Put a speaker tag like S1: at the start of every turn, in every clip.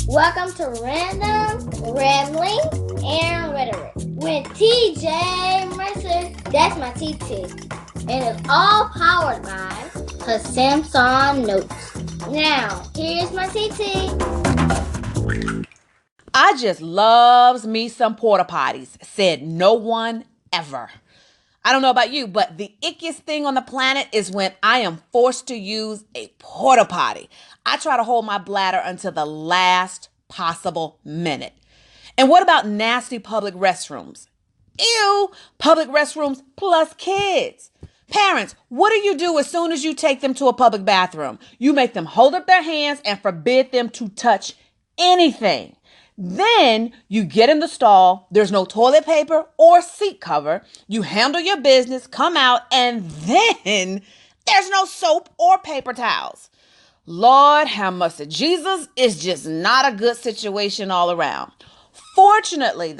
S1: Welcome to Random, Rambling, and Rhetoric with TJ Mercer. That's my TT. And it's all powered by her Samsung Notes. Now, here's my TT.
S2: I just loves me some porta potties, said no one ever. I don't know about you, but the ickiest thing on the planet is when I am forced to use a porta potty. I try to hold my bladder until the last possible minute. And what about nasty public restrooms? Ew, public restrooms plus kids. Parents, what do you do as soon as you take them to a public bathroom? You make them hold up their hands and forbid them to touch anything. Then you get in the stall, there's no toilet paper or seat cover, you handle your business, come out, and then there's no soap or paper towels. Lord have mercy. Jesus is just not a good situation all around. Fortunately,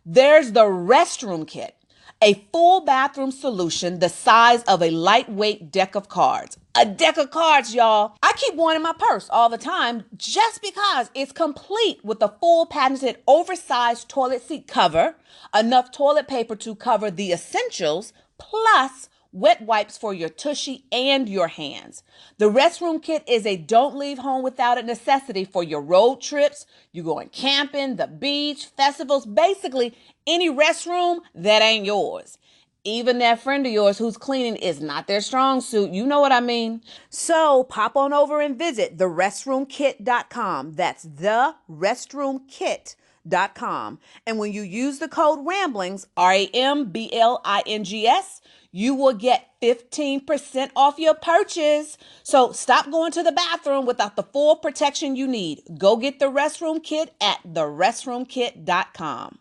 S2: there's the restroom kit, a full bathroom solution the size of a lightweight deck of cards. A deck of cards, y'all. I keep one in my purse all the time just because it's complete with a full patented oversized toilet seat cover, enough toilet paper to cover the essentials, plus wet wipes for your tushy and your hands. The restroom kit is a don't leave home without it necessity for your road trips, you going camping, the beach, festivals, basically any restroom that ain't yours. Even that friend of yours who's cleaning is not their strong suit. You know what I mean? So pop on over and visit therestroomkit.com. That's therestroomkit.com. And when you use the code RAMBLINGS, RAMBLINGS, you will get 15% off your purchase. So stop going to the bathroom without the full protection you need. Go get the restroom kit at therestroomkit.com.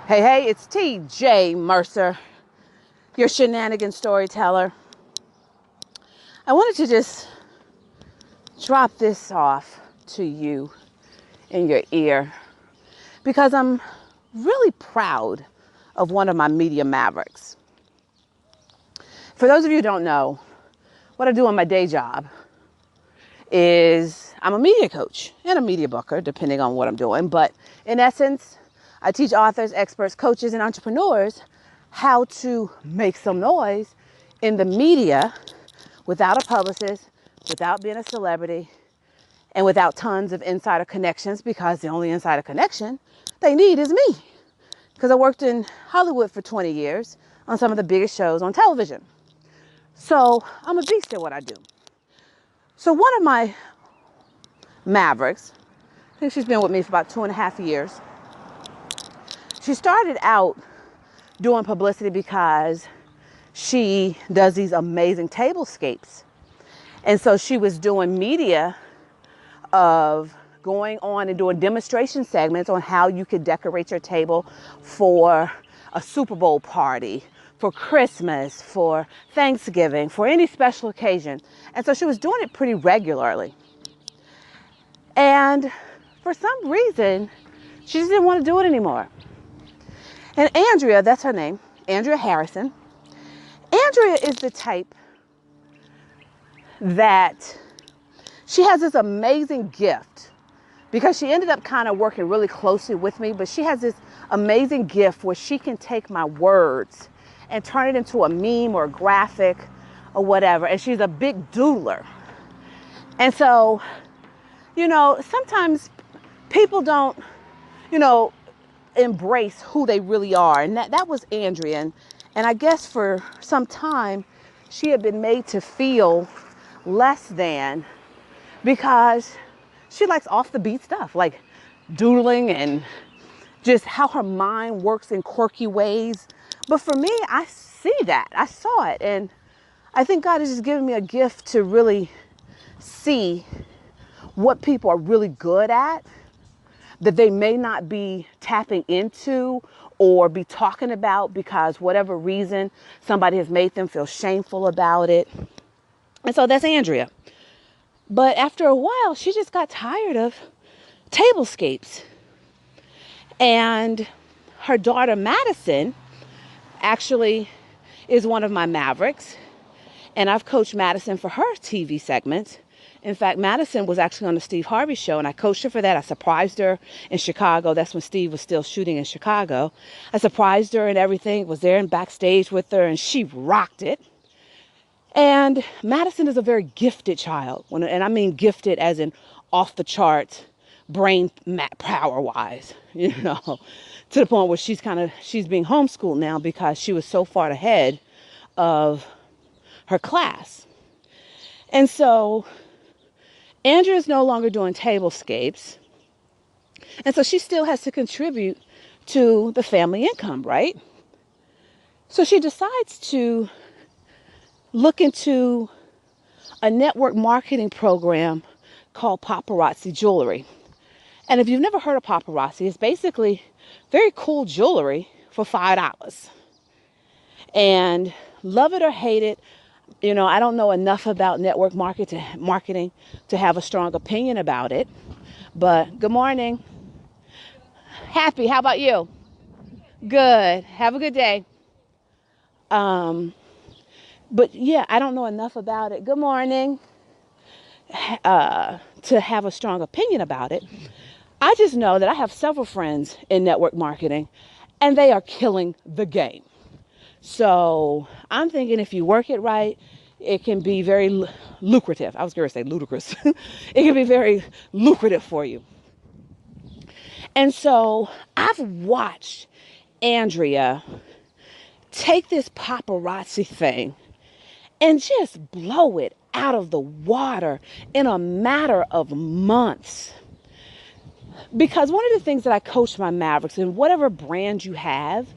S2: Hey, it's TJ Mercer, your shenanigan storyteller. I wanted to just drop this off to you in your ear because I'm really proud of one of my media mavericks. For those of you who don't know, what I do on my day job is I'm a media coach and a media booker, depending on what I'm doing. But in essence, I teach authors, experts, coaches, and entrepreneurs how to make some noise in the media without a publicist, without being a celebrity, and without tons of insider connections, because the only insider connection they need is me. Because I worked in Hollywood for 20 years on some of the biggest shows on television. So I'm a beast at what I do. So one of my mavericks, I think she's been with me for about 2.5 years. She started out doing publicity because she does these amazing tablescapes. And so she was doing media of going on and doing demonstration segments on how you could decorate your table for a Super Bowl party, for Christmas, for Thanksgiving, for any special occasion. And so she was doing it pretty regularly. And for some reason, she just didn't want to do it anymore. And Andrea, that's her name, Andrea Harrison. Andrea is the type that she has this amazing gift because she ended up kind of working really closely with me, but she has this amazing gift where she can take my words and turn it into a meme or a graphic or whatever. And she's a big doodler. And so, sometimes people don't, embrace who they really are. And that was Andrea. And I guess for some time, she had been made to feel less than because she likes off the beat stuff, like doodling and just how her mind works in quirky ways. But for me, I see that. I saw it. And I think God has just given me a gift to really see what people are really good at, that they may not be tapping into or be talking about because whatever reason somebody has made them feel shameful about it. And so that's Andrea. But after a while, she just got tired of tablescapes. And her daughter Madison actually is one of my mavericks. And I've coached Madison for her TV segments. In fact, Madison was actually on the Steve Harvey show, and I coached her for that. I surprised her in Chicago. That's when Steve was still shooting in Chicago. I surprised her and everything, was there and backstage with her, and she rocked it. And Madison is a very gifted child, and I mean gifted as in off the charts, brain power wise, to the point where she's being homeschooled now because she was so far ahead of her class. And so Andrea's no longer doing tablescapes. And so she still has to contribute to the family income, right? So she decides to look into a network marketing program called Paparazzi Jewelry. And if you've never heard of paparazzi, it's basically very cool jewelry for $5. And love it or hate it, I don't know enough about network marketing to have a strong opinion about it. But good morning. Happy. How about you? Good. Have a good day. But yeah, I don't know enough about it. Good morning. To have a strong opinion about it. I just know that I have several friends in network marketing, and they are killing the game. So I'm thinking if you work it right, it can be very lucrative. I was going to say ludicrous. It can be very lucrative for you. And so I've watched Andrea take this paparazzi thing and just blow it out of the water in a matter of months. Because one of the things that I coach my Mavericks, in whatever brand you have,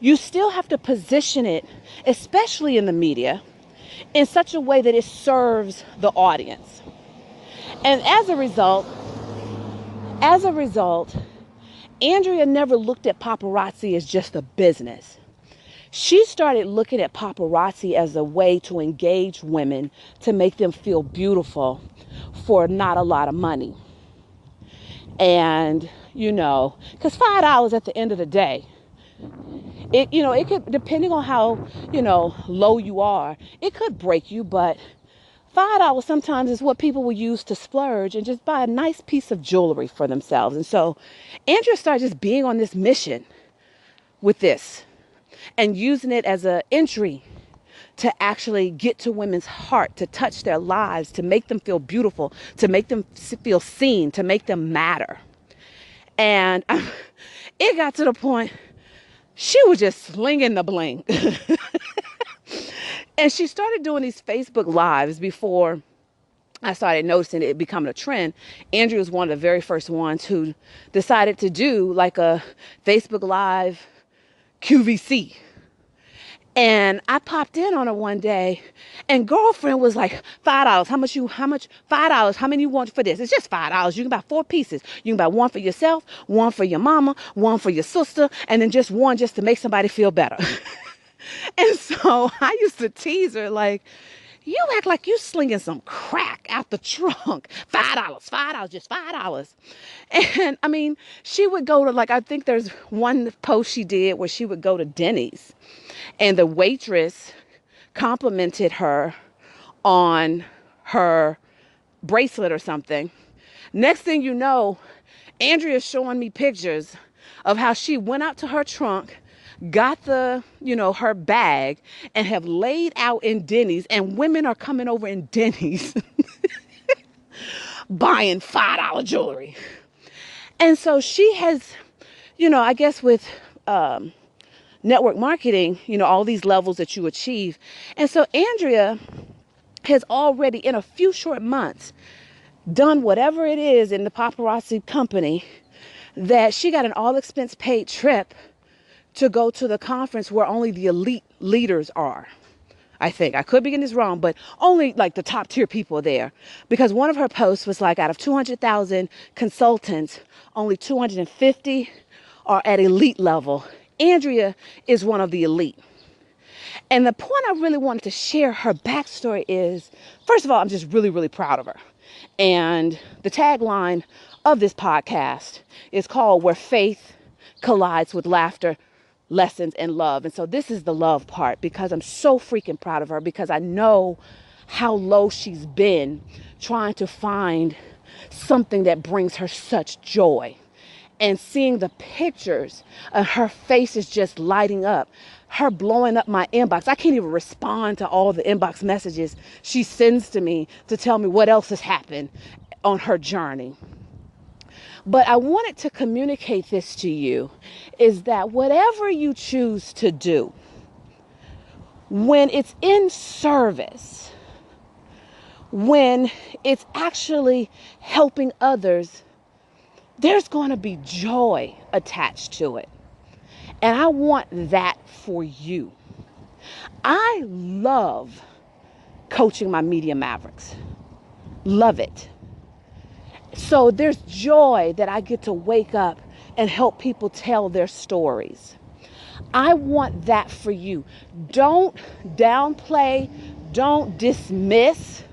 S2: you still have to position it, especially in the media, in such a way that it serves the audience. And as a result, Andrea never looked at paparazzi as just a business. She started looking at paparazzi as a way to engage women, to make them feel beautiful for not a lot of money. And, because $5 at the end of the day, it could, depending on how, low you are, it could break you, but $5 sometimes is what people will use to splurge and just buy a nice piece of jewelry for themselves. And so Andrea started just being on this mission with this and using it as an entry to actually get to women's heart, to touch their lives, to make them feel beautiful, to make them feel seen, to make them matter. And it got to the point she was just slinging the bling. And she started doing these Facebook Lives before I started noticing it becoming a trend. Andrea was one of the very first ones who decided to do like a Facebook Live QVC. And I popped in on her one day, and girlfriend was like, $5. How much? $5. How many you want for this? It's just $5. You can buy 4 pieces. You can buy one for yourself, one for your mama, one for your sister, and then just one just to make somebody feel better. And so I used to tease her like, you act like you slinging some crack out the trunk. $5, just $5. And I mean, she would go to, like, I think there's one post she did where she would go to Denny's and the waitress complimented her on her bracelet or something. Next thing you know, Andrea's showing me pictures of how she went out to her trunk, got the, her bag, and have laid out in Denny's, and women are coming over in Denny's buying $5 jewelry. And so she has, I guess with network marketing, all these levels that you achieve. And so Andrea has already, in a few short months, done whatever it is in the paparazzi company that she got an all expense paid trip to go to the conference where only the elite leaders are. I think I could be getting this wrong, but only like the top tier people are there, because one of her posts was like, out of 200,000 consultants, only 250 are at elite level. Andrea is one of the elite. And the point I really wanted to share her backstory is, first of all, I'm just really, really proud of her. And the tagline of this podcast is called Where Faith Collides with Laughter, lessons in love. And so this is the love part, because I'm so freaking proud of her, because I know how low she's been trying to find something that brings her such joy. And seeing the pictures of her face is just lighting up, her blowing up my inbox. I can't even respond to all the inbox messages she sends to me to tell me what else has happened on her journey. But I wanted to communicate this to you, is that whatever you choose to do, when it's in service, when it's actually helping others, there's going to be joy attached to it. And I want that for you. I love coaching my media mavericks. Love it. So there's joy that I get to wake up and help people tell their stories. I want that for you. Don't downplay, don't dismiss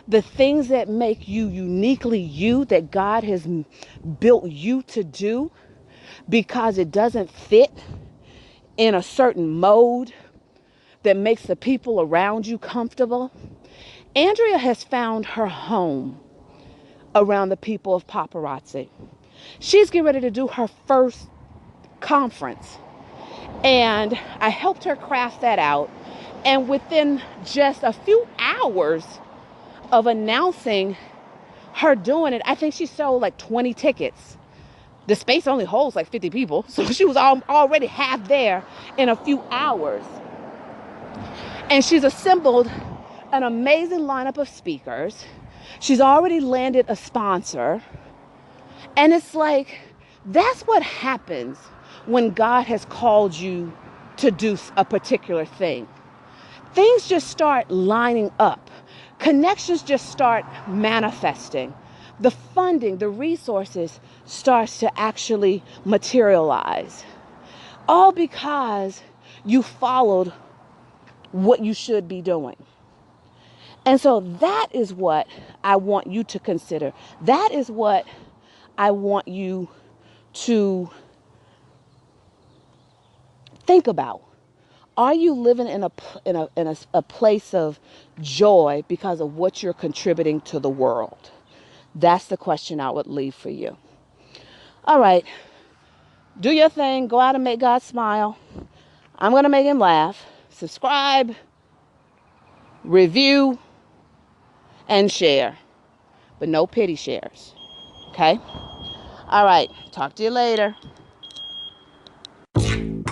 S2: the things that make you uniquely you, that God has built you to do, because it doesn't fit in a certain mode that makes the people around you comfortable. Andrea has found her home around the people of paparazzi. She's getting ready to do her first conference, and I helped her craft that out. And within just a few hours of announcing her doing it, I think she sold like 20 tickets. The space only holds like 50 people, so she was already half there in a few hours. And she's assembled an amazing lineup of speakers. She's already landed a sponsor. And it's like, that's what happens when God has called you to do a particular thing. Things just start lining up. Connections just start manifesting. The funding, the resources starts to actually materialize. All because you followed what you should be doing. And so that is what I want you to consider. That is what I want you to think about. Are you living in a place of joy because of what you're contributing to the world? That's the question I would leave for you. All right. Do your thing. Go out and make God smile. I'm going to make him laugh. Subscribe, review, and share. But no pity shares. Okay? All right. Talk to you later.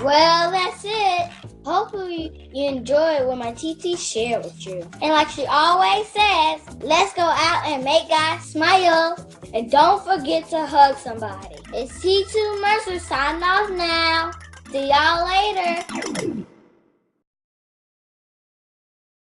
S1: Well, that's it. Hopefully you enjoyed what my TT shared with you. And like she always says, let's go out and make God smile. And don't forget to hug somebody. It's T2 Mercer signing off now. See y'all later.